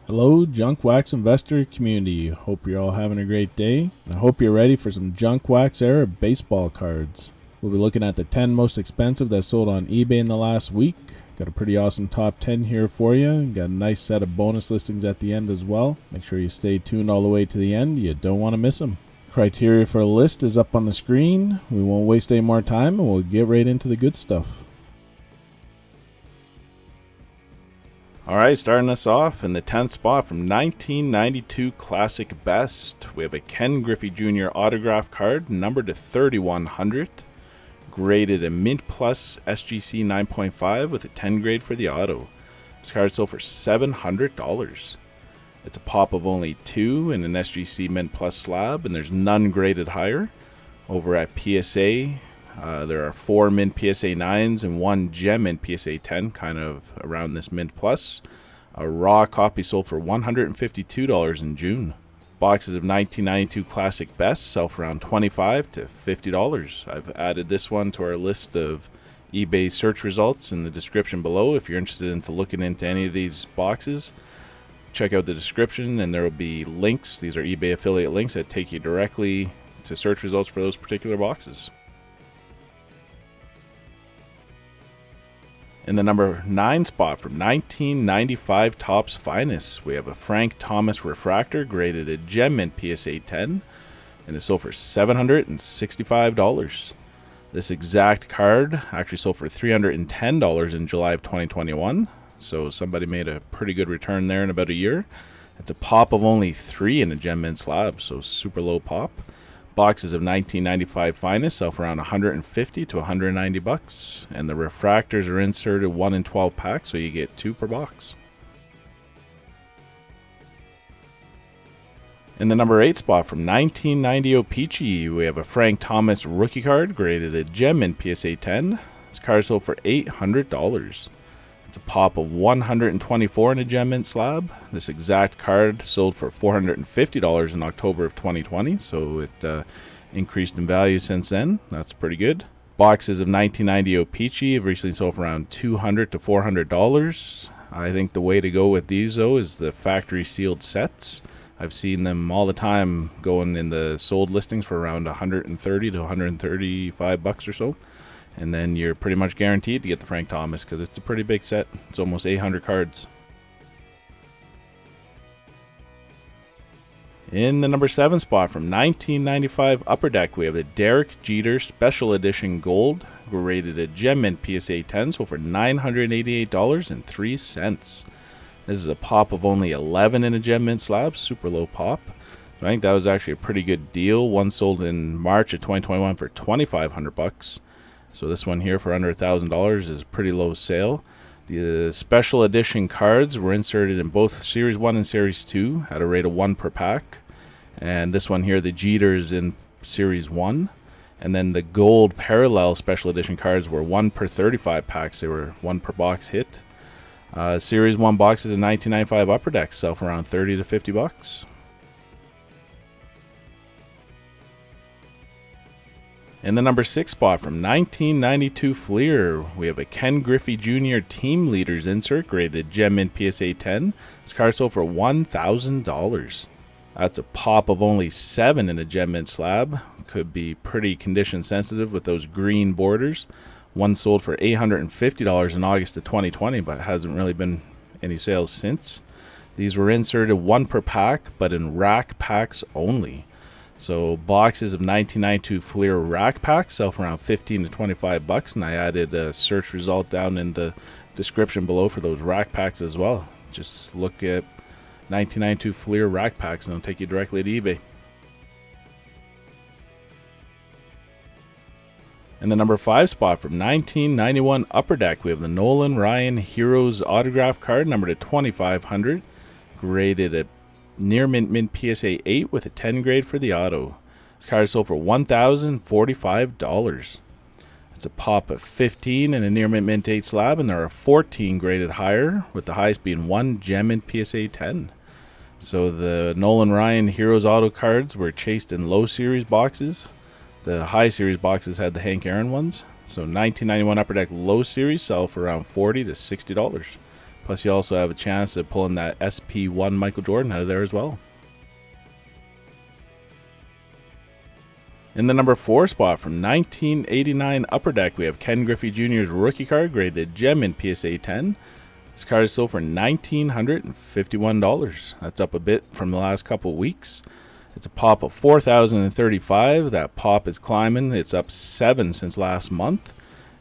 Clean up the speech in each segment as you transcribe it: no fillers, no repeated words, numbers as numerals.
Hello, Junk Wax investor community. Hope you're all having a great day. And I hope you're ready for some Junk Wax era baseball cards. We'll be looking at the 10 most expensive that sold on eBay in the last week. Got a pretty awesome top 10 here for you. Got a nice set of bonus listings at the end as well. Make sure you stay tuned all the way to the end. You don't want to miss them. Criteria for a list is up on the screen. We won't waste any more time and we'll get right into the good stuff. Alright, starting us off in the 10th spot from 1992 Classic Best. We have a Ken Griffey Jr autograph card, numbered to 3100. Graded a Mint Plus SGC 9.5 with a 10 grade for the auto. This card sold for $700. It's a pop of only 2 in an SGC Mint Plus slab, and there's none graded higher. Over at PSA, there are 4 Mint PSA 9s and 1 Gem Mint PSA 10, kind of around this Mint Plus. A raw copy sold for $152 in June. Boxes of 1992 Classic Best sell for around $25 to $50. I've added this one to our list of eBay search results in the description below. If you're interested in looking into any of these boxes, check out the description and there will be links. These are eBay affiliate links that take you directly to search results for those particular boxes. In the number 9 spot from 1995 Topps Finest, we have a Frank Thomas Refractor graded a Gem Mint PSA 10, and it sold for $765. This exact card actually sold for $310 in July of 2021, so somebody made a pretty good return there in about a year. It's a pop of only 3 in a Gem Mint slab, so super low pop. Boxes of 1995 Finest sell for around $150 to $190, and the refractors are inserted 1 in 12 packs, so you get 2 per box. In the number 8 spot from 1990 O Pee Chee, we have a Frank Thomas rookie card graded a Gem in PSA 10. This card sold for $800. It's a pop of 124 in a Gem Mint slab. This exact card sold for $450 in October of 2020, so it increased in value since then. That's pretty good. Boxes of 1990 O Pee Chee have recently sold for around $200 to $400. I think the way to go with these, though, is the factory sealed sets. I've seen them all the time going in the sold listings for around $130 to $135 or so. And then you're pretty much guaranteed to get the Frank Thomas because it's a pretty big set. It's almost 800 cards. In the number 7 spot from 1995 Upper Deck, we have the Derek Jeter Special Edition Gold, graded a Gem Mint PSA 10, sold for $988.03. This is a pop of only 11 in a Gem Mint slab, super low pop. I think that was actually a pretty good deal. One sold in March of 2021 for $2,500. So this one here for under $1,000 is a pretty low sale. The special edition cards were inserted in both Series 1 and Series 2 at a rate of 1 per pack. And this one here, the Jeters in Series 1. And then the gold parallel special edition cards were 1 per 35 packs. They were 1 per box hit. Series 1 boxes of 1995 Upper Deck sell for around $30 to $50. In the number 6 spot from 1992 Fleer, we have a Ken Griffey Jr Team Leaders insert graded Gem Mint PSA 10. This card sold for $1,000. That's a pop of only 7 in a Gem Mint slab. Could be pretty condition sensitive with those green borders. One sold for $850 in August of 2020, but hasn't really been any sales since. These were inserted 1 per pack, but in rack packs only. So boxes of 1992 Fleer rack packs sell for around $15 to $25, and I added a search result down in the description below for those rack packs as well. Just look at 1992 Fleer rack packs and it'll take you directly to eBay. In the number 5 spot from 1991 Upper Deck, we have the Nolan Ryan Heroes autograph card numbered at 2500, graded at Near Mint PSA 8 with a 10 grade for the auto. This card sold for $1,045. It's a pop of 15 in a Near Mint 8 slab, and there are 14 graded higher, with the highest being 1 Gem Mint PSA 10. So the Nolan Ryan Heroes auto cards were chased in low series boxes. The high series boxes had the Hank Aaron ones. So 1991 Upper Deck low series sell for around $40 to $60. Plus, you also have a chance of pulling that SP1 Michael Jordan out of there as well. In the number 4 spot from 1989 Upper Deck, we have Ken Griffey Jr.'s rookie card, graded gem in PSA 10. This card is sold for $1,951. That's up a bit from the last couple weeks. It's a pop of 4,035. That pop is climbing. It's up 7 since last month.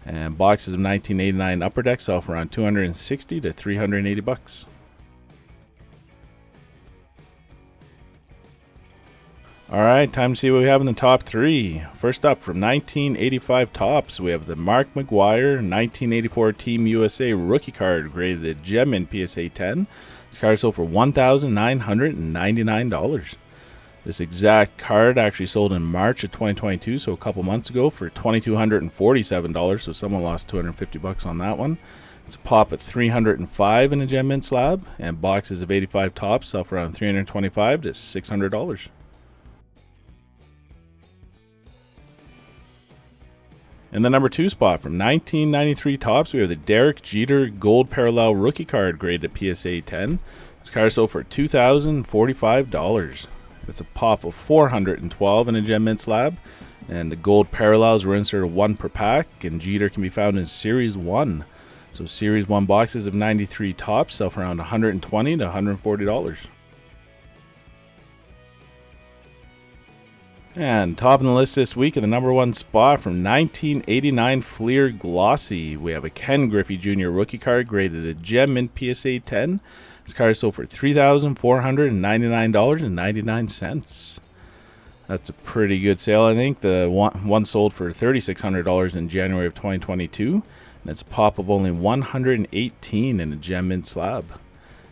And boxes of 1989 Upper Deck sell for around $260 to $380. Alright, time to see what we have in the top 3. First up, from 1985 Topps, we have the Mark McGwire 1984 Team USA rookie card, graded gem in PSA 10. This card sold for $1,999. This exact card actually sold in March of 2022, so a couple months ago, for $2,247. So someone lost $250 on that one. It's a pop at 305 in a gem mint slab, and boxes of 85 Topps sell for around $325 to $600. In the number 2 spot, from 1993 Topps, we have the Derek Jeter Gold Parallel Rookie Card, graded PSA 10. This card sold for $2,045. It's a pop of 412 in a gem mint slab, and the gold parallels were inserted 1 per pack, and Jeter can be found in Series 1. So Series 1 boxes of 93 Topps sell for around $120 to $140. And top of the list this week in the number 1 spot, from 1989 Fleer Glossy, we have a Ken Griffey Jr. rookie card, graded a gem in PSA 10. This card sold for $3,499.99. That's a pretty good sale, I think. The one sold for $3,600 in January of 2022. And it's a pop of only 118 in a gem mint slab.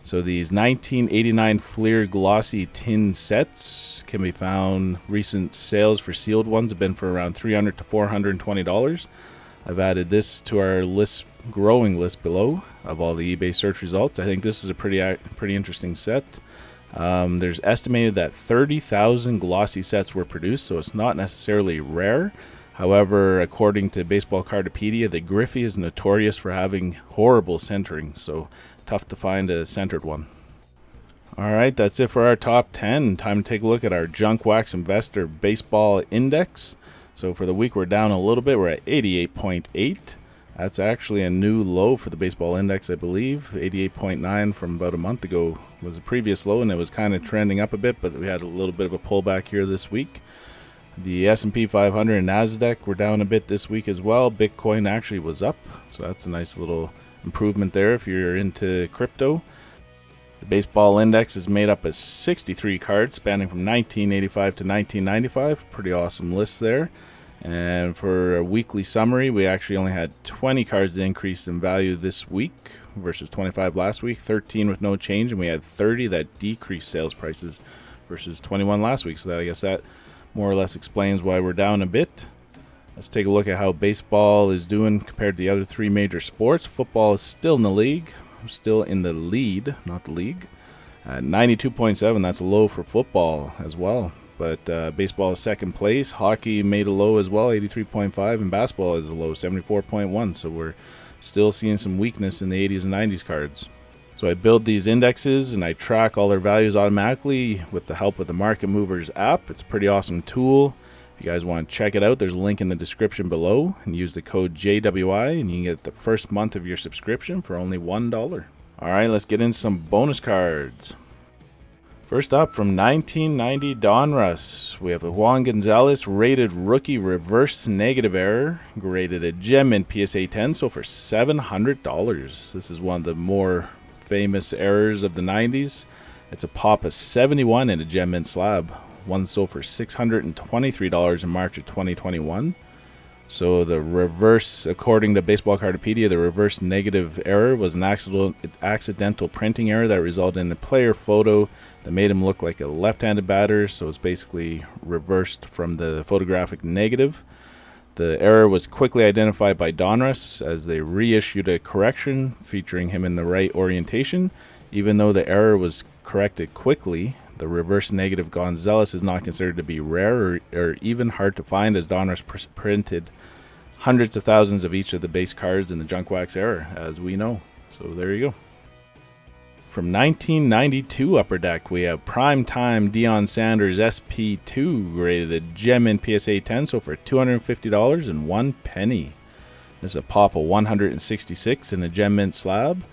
So these 1989 Fleer Glossy tin sets can be found. Recent sales for sealed ones have been for around $300 to $420. I've added this to our growing list below of all the eBay search results. I think this is a pretty interesting set. There's estimated that 30,000 glossy sets were produced, so it's not necessarily rare. However, according to Baseball Cardopedia, the Griffey is notorious for having horrible centering, so tough to find a centered one. Alright, that's it for our top 10. Time to take a look at our Junk Wax Investor Baseball Index. So for the week, we're down a little bit. We're at 88.8. That's actually a new low for the baseball index, I believe. 88.9 from about a month ago was the previous low, and it was kind of trending up a bit, but we had a little bit of a pullback here this week. The S&P 500 and NASDAQ were down a bit this week as well. Bitcoin actually was up, so that's a nice little improvement there if you're into crypto. The baseball index is made up of 63 cards spanning from 1985 to 1995. Pretty awesome list there. And for a weekly summary, we actually only had 20 cards that increased in value this week versus 25 last week, 13 with no change, and we had 30 that decreased sales prices versus 21 last week. So I guess that more or less explains why we're down a bit. Let's take a look at how baseball is doing compared to the other 3 major sports. Football is still in the league. Still in the lead, not the league. 92.7, that's a low for football as well. But baseball is second place. Hockey made a low as well, 83.5, and basketball is a low, 74.1. So we're still seeing some weakness in the 80s and 90s cards. So I build these indexes and I track all their values automatically with the help of the Market Movers app. It's a pretty awesome tool. If you guys want to check it out, there's a link in the description below, and use the code JWI and you can get the first month of your subscription for only $1. Alright, let's get into some bonus cards. First up, from 1990 Donruss, we have the Juan Gonzalez rated rookie reverse negative error, graded a gem in PSA 10, so for $700. This is one of the more famous errors of the 90s. It's a pop of 71 in a gem mint slab. One sold for $623 in March of 2021. So the reverse, according to Baseball Cardopedia, the reverse negative error was an accidental printing error that resulted in a player photo that made him look like a left-handed batter. So it's basically reversed from the photographic negative. The error was quickly identified by Donruss as they reissued a correction featuring him in the right orientation. Even though the error was corrected quickly, the reverse negative Gonzalez is not considered to be rare or even hard to find, as Donruss printed hundreds of thousands of each of the base cards in the junk wax era, as we know. So there you go. From 1992 Upper Deck, we have Primetime Deion Sanders SP2 graded gem in PSA 10, so for $250 and 1 penny. This is a pop of 166 in a gem mint slab.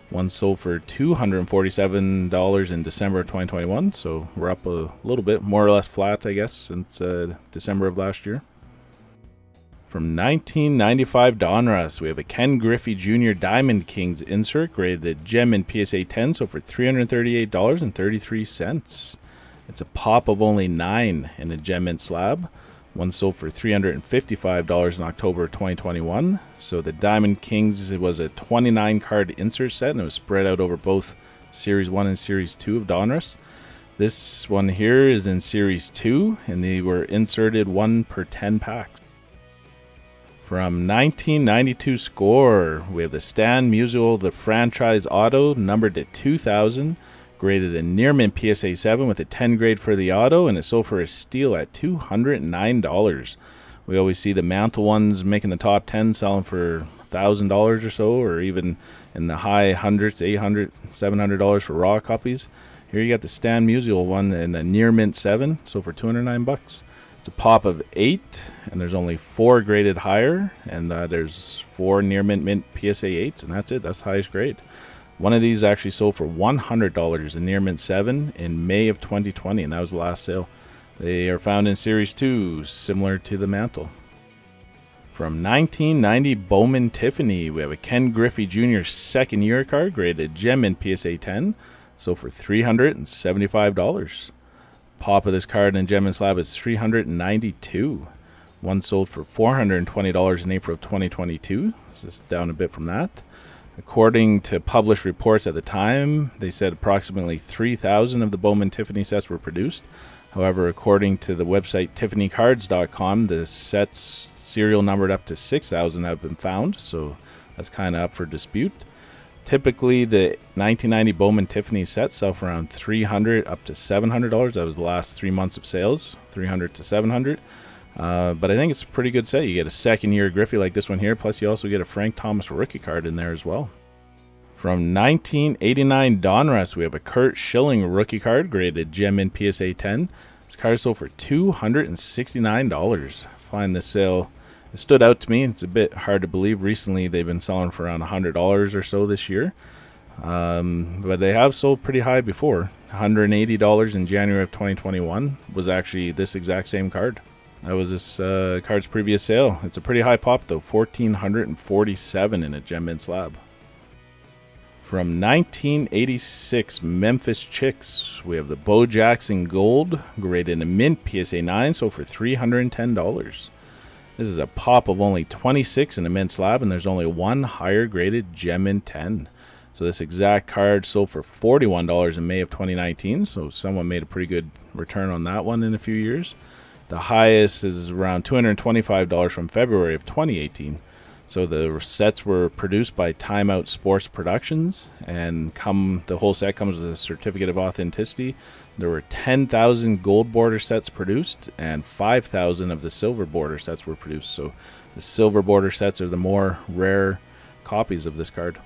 One sold for $247 in December of 2021, so we're up a little bit, more or less flat, I guess, since December of last year. From 1995 Donruss, we have a Ken Griffey Jr Diamond Kings insert graded gem in PSA 10, so for $338.33. It's a pop of only 9 in a gem mint slab. One sold for $355 in October 2021. So the Diamond Kings, it was a 29 card insert set, and it was spread out over both Series 1 and Series 2 of Donruss. This one here is in Series 2, and they were inserted 1 per 10 packs. From 1992 Score, we have the Stan Musial, the franchise auto, numbered to 2000, graded a near mint PSA 7 with a 10 grade for the auto, and it sold for a steal at $209. We always see the mantle ones making the top 10 selling for $1,000 or so, or even in the high hundreds, $800, $700 for raw copies. Here you got the Stan Musial one in a near mint 7, sold for $209. It's a pop of 8, and there's only 4 graded higher, and there's 4 near mint PSA 8s, and that's it. That's the highest grade. One of these actually sold for $100, a near mint 7, in May of 2020, and that was the last sale. They are found in Series 2, similar to the mantle. From 1990 Bowman Tiffany, we have a Ken Griffey Jr second year card, graded gem in PSA 10, sold for $375. Pop of this card in gem and slab is $392. One sold for $420 in April of 2022. So it's down a bit from that. According to published reports at the time, they said approximately 3,000 of the Bowman Tiffany sets were produced. However, according to the website tiffanycards.com, the sets serial numbered up to 6,000 have been found, so that's kind of up for dispute. Typically, the 1990 Bowman Tiffany sets sell for around $300 up to $700. That was the last 3 months of sales, $300 to $700. But I think it's a pretty good set. You get a second year Griffey like this one here, plus you also get a Frank Thomas rookie card in there as well. From 1989 Donruss, we have a Kurt Schilling rookie card, graded gem in PSA 10. This card sold for $269. I find this sale, it stood out to me. It's a bit hard to believe. Recently, they've been selling for around $100 or so this year. But they have sold pretty high before. $180 in January of 2021 was actually this exact same card. That was this card's previous sale. It's a pretty high pop, though. $1,447 in a gem mint slab. From 1986 Memphis Chicks, we have the Bo Jackson Gold, graded in a mint PSA 9, sold for $310. This is a pop of only 26 in a mint slab, and there's only 1 higher graded gem in 10. So this exact card sold for $41 in May of 2019, so someone made a pretty good return on that one in a few years. The highest is around $225 from February of 2018. So the sets were produced by Time Out Sports Productions, and the whole set comes with a certificate of authenticity. There were 10,000 gold border sets produced, and 5,000 of the silver border sets were produced. So the silver border sets are the more rare copies of this card.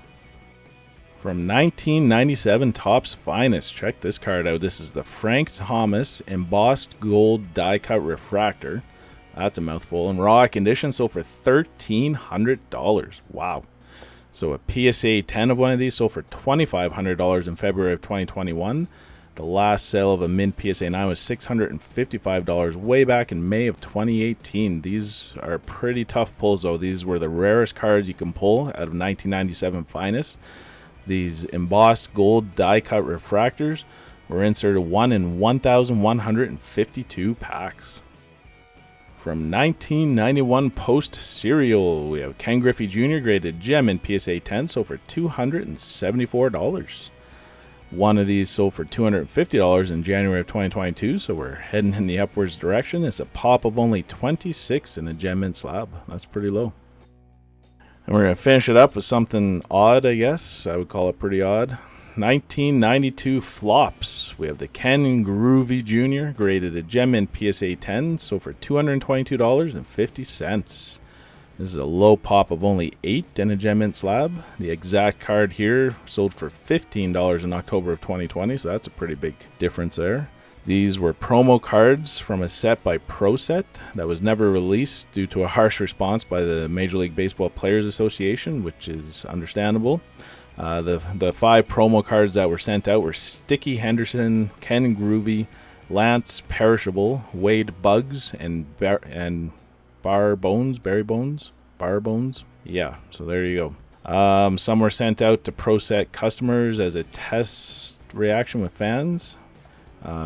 From 1997 Topps Finest, check this card out. This is the Frank Thomas Embossed Gold Die Cut Refractor. That's a mouthful. In raw condition, sold for $1,300. Wow. So a PSA 10 of one of these sold for $2,500 in February of 2021. The last sale of a mint PSA 9 was $655 way back in May of 2018. These are pretty tough pulls, though. These were the rarest cards you can pull out of 1997 Finest. These embossed gold die-cut refractors were inserted 1 in 1,152 packs. From 1991 Post Serial, we have Ken Griffey Jr. graded gem in PSA 10, sold for $274. One of these sold for $250 in January of 2022, so we're heading in the upwards direction. It's a pop of only 26 in a gem mint slab. That's pretty low. And we're going to finish it up with something odd, I guess. I would call it pretty odd. 1992 Flops. We have the Ken Griffey Jr. graded a gem in PSA 10, sold for $222.50. This is a low pop of only 8 in a gem mint slab. The exact card here sold for $15 in October of 2020, so that's a pretty big difference there. These were promo cards from a set by Pro Set that was never released due to a harsh response by the Major League Baseball Players Association, which is understandable. The 5 promo cards that were sent out were Sticky Henderson, Ken Groovy, Lance Perishable, Wade Bugs, and Barry Bones. Yeah, so there you go. Some were sent out to Pro Set customers as a test reaction with fans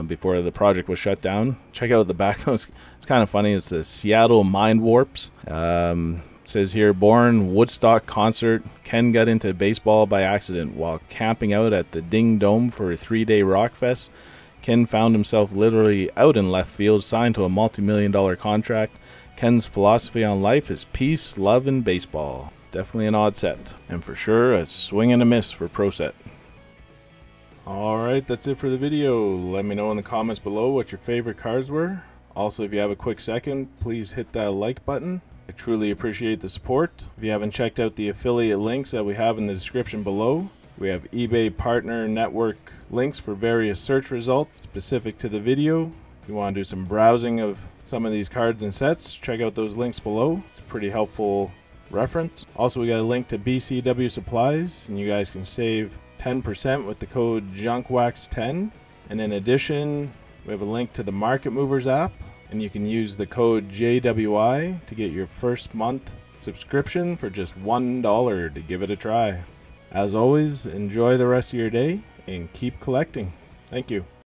before the project was shut down. Check out the back. It's kind of funny. It's the Seattle Mind Warps. Says here, born Woodstock concert. Ken got into baseball by accident while camping out at the Ding Dome for a 3-day rock fest. Ken found himself literally out in left field, signed to a multi-million-dollar contract. Ken's philosophy on life is peace, love, and baseball. Definitely an odd set, and for sure a swing and a miss for Pro Set. Alright, that's it for the video. Let me know in the comments below what your favorite cards were. Also, if you have a quick second, please hit that like button. I truly appreciate the support. If you haven't checked out the affiliate links that we have in the description below, we have eBay partner network links for various search results specific to the video. If you want to do some browsing of some of these cards and sets, check out those links below. It's a pretty helpful reference. Also, we got a link to BCW Supplies, and you guys can save 10% with the code JUNKWAX10. And in addition, we have a link to the Market Movers app, and you can use the code JWI to get your first month subscription for just $1 to give it a try. As always, enjoy the rest of your day and keep collecting. Thank you.